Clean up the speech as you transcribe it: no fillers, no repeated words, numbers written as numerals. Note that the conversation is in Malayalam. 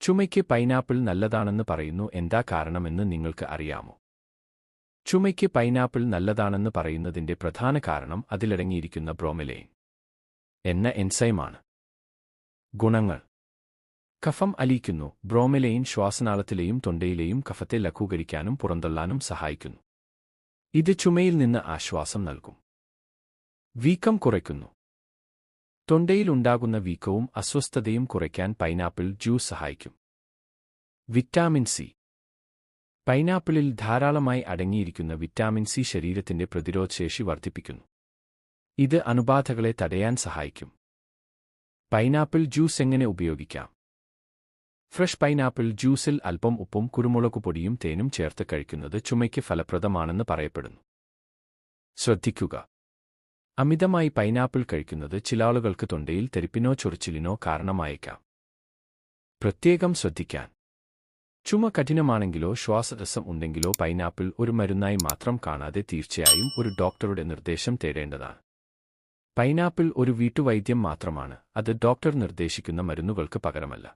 ചുമയ്ക്ക് പൈനാപ്പിൾ നല്ലതാണെന്ന് പറയുന്നു. എന്താ കാരണമെന്ന് നിങ്ങൾക്ക് അറിയാമോ? ചുമയ്ക്ക് പൈനാപ്പിൾ നല്ലതാണെന്ന് പറയുന്നതിന്റെ പ്രധാന കാരണം അതിലടങ്ങിയിരിക്കുന്ന ബ്രോമെലൈൻ എന്ന എൻസൈമാണ്. ഗുണങ്ങൾ: കഫം അലിയിക്കുന്നു. ബ്രോമെലൈൻ ശ്വാസനാളത്തിലെയും തൊണ്ടയിലെയും കഫത്തെ ലഘൂകരിക്കാനും പുറന്തള്ളാനും സഹായിക്കുന്നു. ഇത് ചുമയിൽ നിന്ന് ആശ്വാസം നൽകും. വീക്കം കുറയ്ക്കുന്നു. തൊണ്ടയിൽ ഉണ്ടാകുന്ന വീക്കവും അസ്വസ്ഥതയും കുറയ്ക്കാൻ പൈനാപ്പിൾ ജ്യൂസ് സഹായിക്കും. Vitamin C. പൈനാപ്പിളിൽ ധാരാളമായി അടങ്ങിയിരിക്കുന്ന വിറ്റാമിൻ സി ശരീരത്തിന്റെ പ്രതിരോധശേഷി വർദ്ധിപ്പിക്കുന്നു. ഇത് അണുബാധകളെ തടയാൻ സഹായിക്കും. പൈനാപ്പിൾ ജ്യൂസ് എങ്ങനെ ഉപയോഗിക്കാം? ഫ്രഷ് പൈനാപ്പിൾ ജ്യൂസിൽ അല്പം ഉപ്പും കുരുമുളകുപൊടിയും തേനും ചേർത്ത് കഴിക്കുന്നത് ചുമയ്ക്ക് ഫലപ്രദമാണെന്ന് പറയപ്പെടുന്നു. ശ്രദ്ധിക്കുക: അമിതമായി പൈനാപ്പിൾ കഴിക്കുന്നത് ചില ആളുകൾക്ക് തൊണ്ടയിൽ തെറിപ്പിനോ ചൊറിച്ചിലിനോ കാരണമായേക്കാം. പ്രത്യേകം ശ്രദ്ധിക്കാൻ: ചുമ കഠിനമാണെങ്കിലോ ശ്വാസതടസ്സം ഉണ്ടെങ്കിലോ പൈനാപ്പിൾ ഒരു മരുന്നായി മാത്രം കാണാതെ തീർച്ചയായും ഒരു ഡോക്ടറുടെ നിർദ്ദേശം തേടേണ്ടതാണ്. പൈനാപ്പിൾ ഒരു വീട്ടുവൈദ്യം മാത്രമാണ്, അത് ഡോക്ടർ നിർദ്ദേശിക്കുന്ന മരുന്നുകൾക്ക് പകരമല്ല.